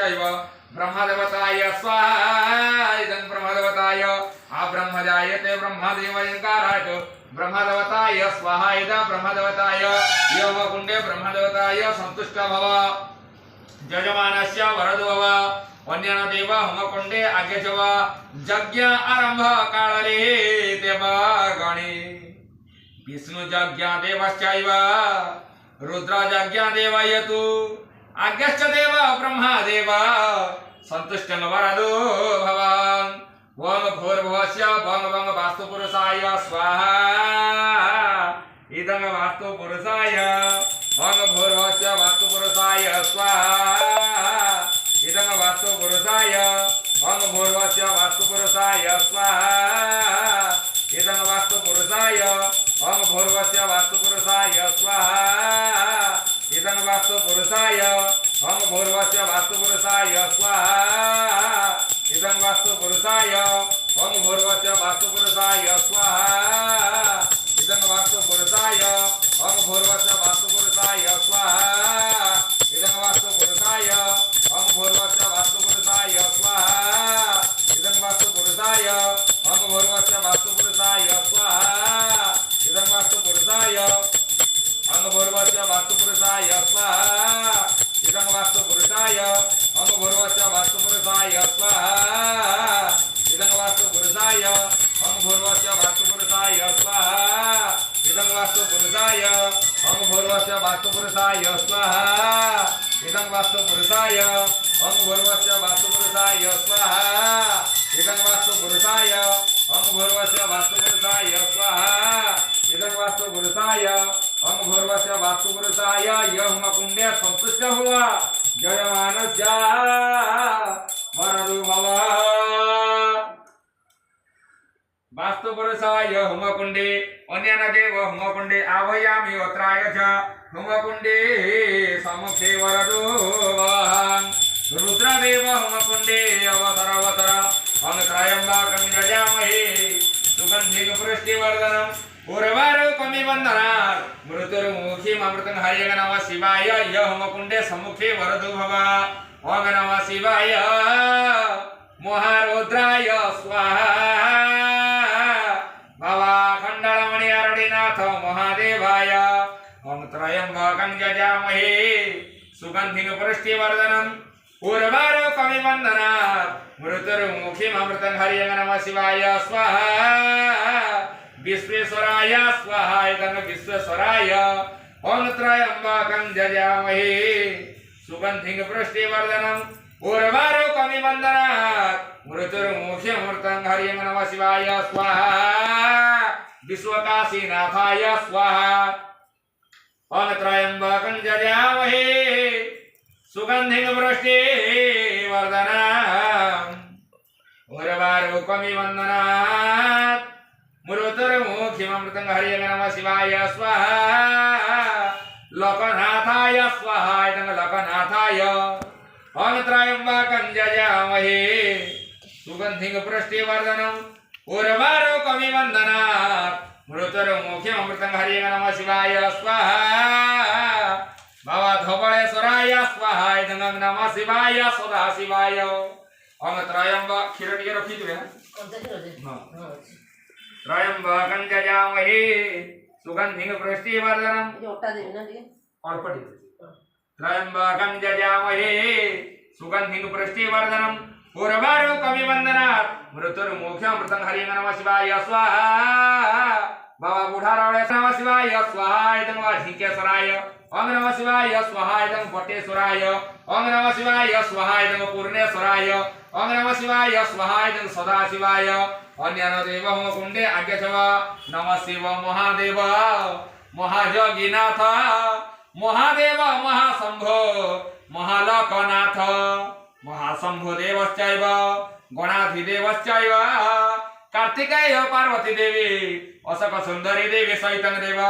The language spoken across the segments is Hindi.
देवश्चैव ब्रह्मदेवताय स्वाहा इदं ब्रह्मदेवताय अब्रह्मजायते ब्रह्मदेवयंकाराय ब्रह्मदेवताय स्वाहा इदं ब्रह्मदेवताय यो होमकुण्डे ब्रह्मदेवताय सन्तुष्ट भव यजमानस्य वरदो भव अन्यन देव होमकुण्डे आज्ञचव यज्ञ आरंभ कालरे देवगणे विष्णु यज्ञ देवश्चैव रुद्र यज्ञ देवयतु आज्ञश्च देव ब्रह्मदेव सन्तुष्टं वरदो भवान् ओम भूर्भुवस्य भंग भंग वास्तुपुरुषाय स्वाहा इदं वास्तुपुरुषाय भंग भूर्भुवस्य वास्तुपुरुषाय स्वाहा इदं वास्तुपुरुषाय भंग भूर्भुवस्य वास्तुपुरुषाय स्वाहा इदं वास्तुपुरुषाय भंग भूर्भुवस्य वास्तुपुरुषाय स्वाहा इदं वास्तुपुरुषाय भंग भूर्भुवस्य वास्तुपुरुषाय स्वाहा इदं वास्तुपुरुषाय भंग भूर्भुवस्य वास्तुपुरुषाय स्वाहा इदं वास्तुपुरुषाय भंग भूर्भुवस्य वास्तुपुरुषाय स्वाहा इदं वास्तुपुरुषाय भंग भूर्भुवस्य वास्तुपुरुषाय स्वाहा इदं वास्तुपुरुषाय भंग भूर्भुवस्य वास्तुपुरुषाय स्वाहा इदं वास्तुपुरुषाय भंग भूर्भुवस्य वास्तुपुरुषाय स्वाहा इदं वास्तुपुरुषाय भंग भूर्भुवस्य वास्तुपुरुषाय स्वाहा इदं वास्तुपुरुषाय भंग भूर्भुवस्य वास्तुपुरुषाय स्वाहा इदं वास्तुपुरुषाय भंग भूर्भुवस्य वास्तुपुरुषाय स्वाहा इदं वास्तुपुरुषाय भंग भूर्भुवस्य वास्तुपुरुषाय स्वाहा इदं वास्तुपुरुषाय भंग भूर्भुवस्य वास्तुपुरुषाय स्वाहा इदं वास्तुपुरुषाय भंग भूर्भुवस्य वास्तुपुरुषाय यह होमकुण्डे सन्तुष्ट हुआ जयमानस्य वरदो भव वास्तुपुरुषाय होमकुण्डे अन्यन देव होमकुण्डे आह्वयामि अत्राय च होमकुण्डे सम्मुखे वरदो भव रुद्रदेव होमकुण्डे अवतर त्र्यम्बकं यजामहे सुगन्धिं पुष्टिवर्धनम् पूर्वारोपमिवन्दनात् मृत्युर्मुखीममृतं हरिं नमः शिवाय यः होमकुण्डे सम्मुखे वरदो भव ओम नमः शिवाय महारुद्राय स्वाहा भवाखण्डलमणि अरडिनाथ महादेवाय ओम त्र्यम्बकं यजामहे सुगन्धिं पुष्टिवर्धनम् पूर्वारोपमिवन्दनात् मृत्युर्मुखीममृतं हरिं नमः शिवाय स्वाहा विश्वेश्वराय स्वाहा इदं विश्वेश्वराय ओम त्र्यम्बकं यजामहे सुगन्धिं पुष्टिवर्धनम् उर्वारुकमिवन्दनात् मृत्युर्मुखीममृतं हरिं नमः शिवाय स्वाहा विश्वकाशीनाथाय स्वाहा ओम त्र्यम्बकं यजामहे सुगन्धिं पुष्टिवर्धनम् उर्वारुकमिवन्दनात् मृत्युर्मुखीममृतं हरिं नमः शिवाय स्वाहा लोकनाथाय स्वाहा इदं लोकनाथाय ओम त्र्यम्बकं यजामहे सुगन्धिं पुष्टिवर्धनम् उर्वारुकमिवन्दनात् मृत्युर्मुखीममृतं हरिं नमः शिवाय स्वाहा भवधवळेश्वराय स्वाहा इदं नमः शिवाय सदाशिवाय ओम त्र्यम्बक क्षीर टिके रखिथिबे त्र्यम्बकं यजामहे सुगन्धिं पुष्टिवर्धनम् त्र्यम्बकं यजामहे सुगन्धिं पुष्टिवर्धनम् उर्वारुकमिवन्दनात् मृत्युर्मुखीममृतं हरिं नमः शिवाय स्वाहा भवबुढारवळे नमः शिवाय स्वाहा इदं वाधिकेश्वराय ओम नमः शिवाय स्वाहा इदं पटेश्वराय ओम नमः शिवाय स्वाहा इदं पूर्णेश्वराय ओम नमः शिवाय स्वाहा इदं सदाशिवाय अन्यन देव होमकुण्डे आज्ञचव नमः शिव महादेव महायोगिनाथ महादेव महाशम्भो महालोकनाथ महाशम्भो देवश्चैव गणाधिदेवश्चैव कार्तिकेय पार्वती देवी अशोक सुंदरी देवी सहितं देव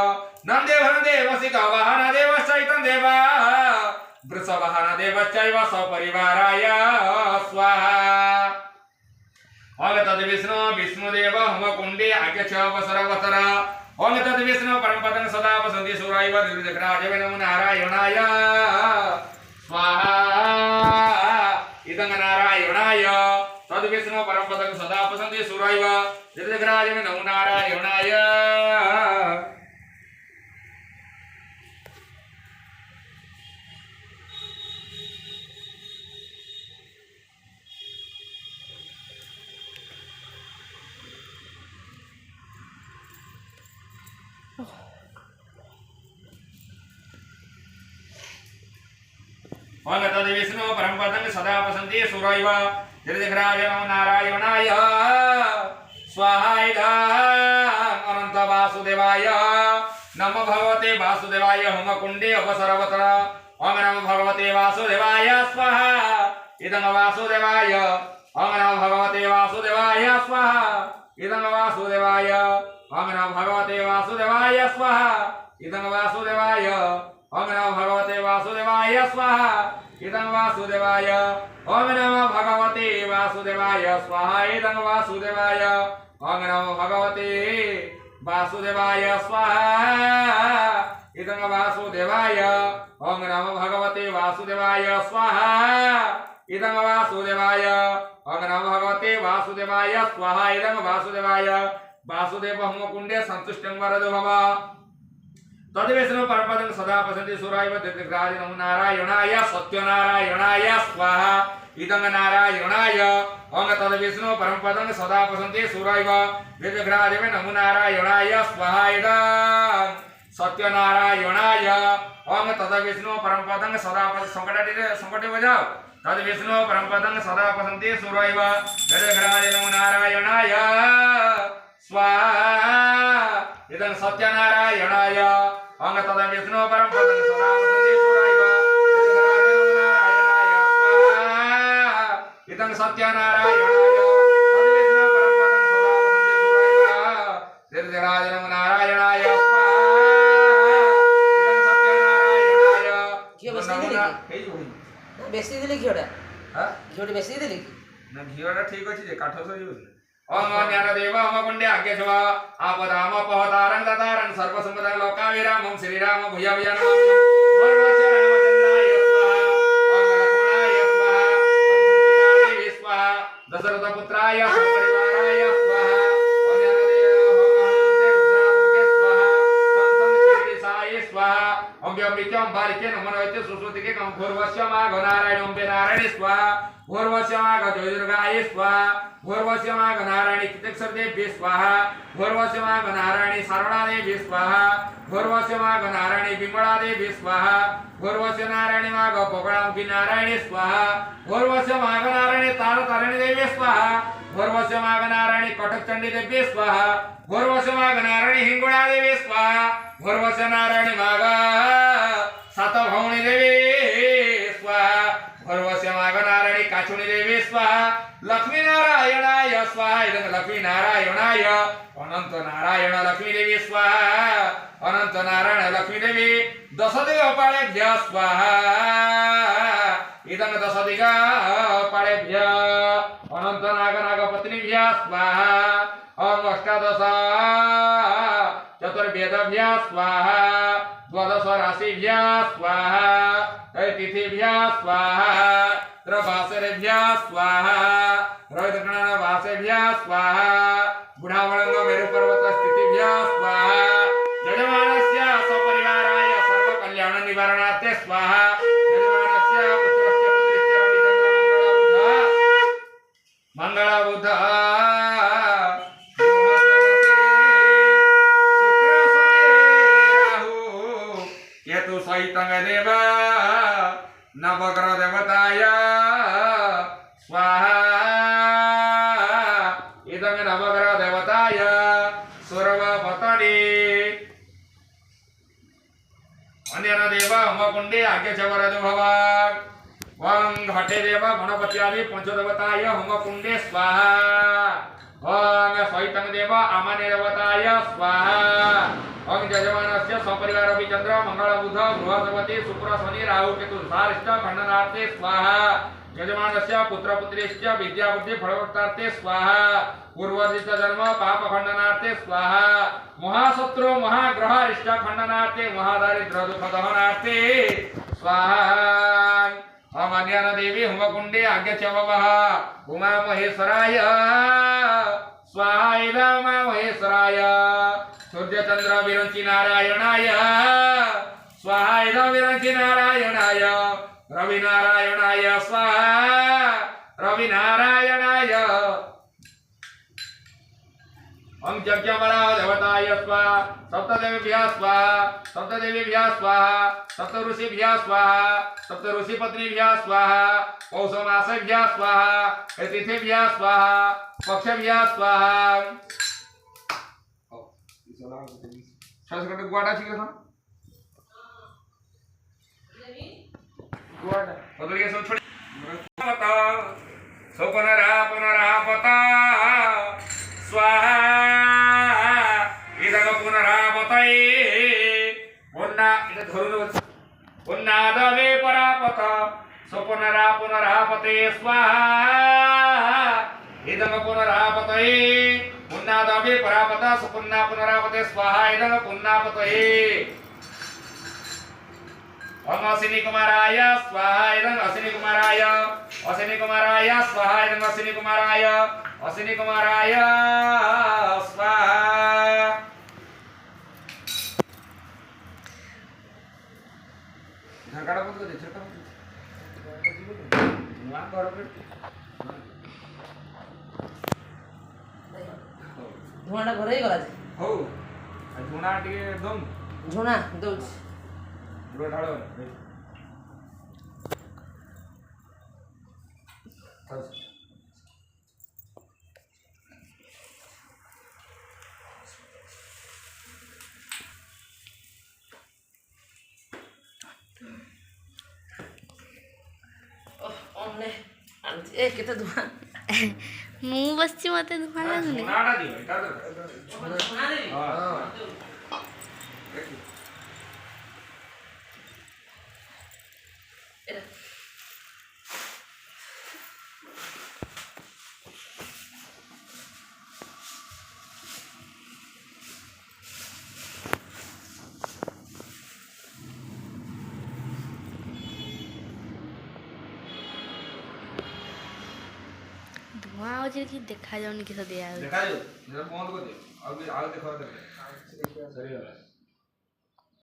नंदेवन देव सिंहवाहन देव सहितं देव वृषवाहन देवश्चैव सपरिवाराय स्वाहा ओम तद्विष्णु विष्णुदेव होमकुण्डे आज्ञचवसरवतर ओम तद्विष्णु परमपदं सदा वसन्ति सुरायव निर्जग्राजवे नमो नारायणाय स्वाहा इदं नारायणाय तद्विष्णु परमपदं सदा पसन्ति सुरैव दीर्घराजं नमो नारायणाय ओम तद्विष्णु परमपदं सदा पसन्ति सुरैव दीर्घराजं नमो नारायणाय स्वाहा इदं अनंत वासुदेवाय नमो भगवते वासुदेवाय होमकुंडे अवसरवत्र ओम नमो भगवते वासुदेवाय स्वाहा इदं वासुदेवाय ओम नमो भगवते वासुदेवाय स्वाहा इदं वासुदेवाय ओम नमो भगवते वासुदेवाय स्वाहा इदं वासुदेवाय ओम नमो भगवते वासुदेवाय स्वाहा इदं वासुदेवाय ओम नमो भगवते वासुदेवाय स्वाहा इदं वासुदेवाय ओम नमो भगवते वासुदेवाय स्वाहा इदं वासुदेवाय ओम नमो भगवते वासुदेवाय स्वाहा इदं वासुदेवाय ओम नमो भगवते वासुदेवाय स्वाहा इदं वासुदेवाय वासुदेव होमकुंडे संतुष्टं वरदो भव तद्विष्णु परमपदं सदा पसन्ति सुरैव दीर्घराजं नमो नारायणाय सत्यनारायणाय स्वाहा इदं नारायणाय ओम तद्विष्णु परमपदं सदा पसन्ति सुरैव दीर्घराजं नमो नारायणाय स्वाहा इदं सत्यनारायणाय ओम तद्विष्णु परमपदं सदा संकटे बजाओ तद्विष्णु परमपदं सदा पसन्ति सुरैव दीर्घराजं नमो नारायणाय स्वाहा इदं सत्यनारायणाय ओम तद्विष्णु परमपदं सदा पसन्ति सुरैव दीर्घराजं नमो नारायणाय स्वाहा इदं सत्यनारायणाय तद्विष्णु परमपदं सदा पसन्ति सुरैव दीर्घराजं नमो नारायणाय स्वाहा इदं सत्यनारायणाय घिओ बेसी देली घिओटा हां घिओटी बेसी देली ना घिओटा ठीक अछि जे काठ सरी होय ओम ज्ञानदेव होमकुंडे आज्ञेश्व आपदाम अपहतारं दतारं सर्वसंपदं लोकाविरामं श्रीराम भूया भूया नमामि सर्वस्य रामचन्द्राय स्वाहा ओम लक्ष्मणाय स्वाहा संकीर्तनाय स्वाहा दशरथपुत्राय सपरिवाराय स्वाहा ओम ज्ञानदेव होमकुंडे रुद्रात्मके स्वाहा संतं श्रीसाय स्वाहा ओम व्यामृत्यं बालिके नमोनवते सुश्रुतिके कं भूर्वस्य माघ नारायणं नारायण स्वाहा भूर्वस्य माघ ज्योतिर्गाय स्वाहा भूर्वस्य माघ नारायणी कितक्षरदेव्ये स्वाहा भूर्वस्य माघ नारायणी सर्वणादेव्ये स्वाहा भूर्वस्य माघ नारायणी बिमलादेव्ये स्वाहा भूर्वस्य नारायणी माघ पोकळामुखी नारायणी स्वाहा भूर्वस्य माघ नारायणी तारतारिणी देव्ये स्वाहा भूर्वस्य माघ नारायणी कटकचंडी देव्ये स्वाहा भूर्वस्य माघ नारायणी हिंगोळा देवी स्वाहा भूर्वस्य नारायणी माघ सातभौणी देवी स्वाहा भूर्वस्य माघ नारायणी काचुणी देवी स्वाहा लक्ष्मी नारायणाय स्वाहा इदं लक्ष्मी नारायणाय अनंत नारायण लक्ष्मी देवी स्वाहा अनंत नारायण लक्ष्मी देवी दशदिगपाळेभ्यः स्वाहा इदं दशदिगपाळेभ्यः अनंत नागनागपत्नीभ्यः स्वाहा ओम अष्टादश चतुर्वेदभ्यः स्वाहा द्वादश राशिभ्यः स्वाहा तिथिभ्यः स्वाहा त्रवासरेभ्यः स्वाहा रोहितगणवासेभ्यः स्वाहा बुढावळंग मेरुपर्वत स्थितिभ्यः स्वाहा यजमानस्य सपरिवाराय सर्वकल्याण निवारणार्थे स्वाहा यजमानस्य पुत्रस्य पुत्रीश्च रविचन्द्र मंगल बुध केतु सहितं देव नवग्रह देवताय स्वाहा इदं नवग्रह देवताय सर्वपतने अन्यन देव होमकुंडे आज्ञेश वरदो भव ओम घटे देव गणपत्यादि पंचदेवताय होमकुंडे स्वाहा ओम सहितं देव आमान्य देवताय स्वाहा ओम यजमानस्य सपरिवार रविचन्द्र मंगल बुध बृहस्पति शुक्र शनि राहु केतु सारिष्ट खंडनार्थे स्वाहा यजमानस्य पुत्र पुत्रीश्च विद्या बुद्धि फलवक्तार्थे स्वाहा पूर्वजित जन्म पाप खंडनार्थे स्वाहा महाशत्रु महाग्रह अरिष्ट खंडनार्थे महादारिद्र्य दुख दहनार्थे स्वाहा ओम अन्यान देवी होमकुंडे आज्ञा च ववः उमा महेश्वराय स्वाहा इदं उमा महेश्वराय सूर्य चंद्र विरंचि नारायणाय स्वाहा इदं विरंचि नारायणाय रवि नारायणाय स्वाहा रवि नारायणाय ओम यज्ञबला देवताय स्वाहा सप्तदेवीभ्यः स्वाहा सप्तदेवीभ्यः स्वाहा सप्त ऋषिभ्यः स्वाहा सप्त ऋषिपत्नीभ्यः स्वाहा पौषमासेभ्यः स्वाहा अतिथिभ्यः स्वाहा पक्षभ्यः स्वाहा शासकटे गुवाडा छिके था गुवाडा बदल के सब छोड़ बता सो पुनरापता स्वाहा इदं पुनरापतये पुन्ना इदं धरुन पुन्नादवे परापत सो पुनरापते स्वाहा इदं पुनरापतये पुन्नादवे परापत सो पुनरापते स्वाहा इदं पुन्नापतये ओम अश्विनी कुमाराय स्वाहा इदं अश्विनी कुमाराय स्वाहा इदं अश्विनी कुमाराय स्वाहा झंकाड़ा बंद कर दे झंकाड़ा वहां कर धुआंटा घरे गला हो झुणा टिके दम झुणा दउछ गुड़ ढालो ओमने ए केते धुआं ମୁଁ ବସିଛି ମତେ ଧୂଆଁ ଲାଗୁନି झुणाटा दियो एटा तो धुआं रे हां ଧୂଆଁ ହଉଛି କି ଦେଖାଯାଉନି କିସ ଦିଆ ହଉଛି देखा जो बंद कर दियो अब देखो सही है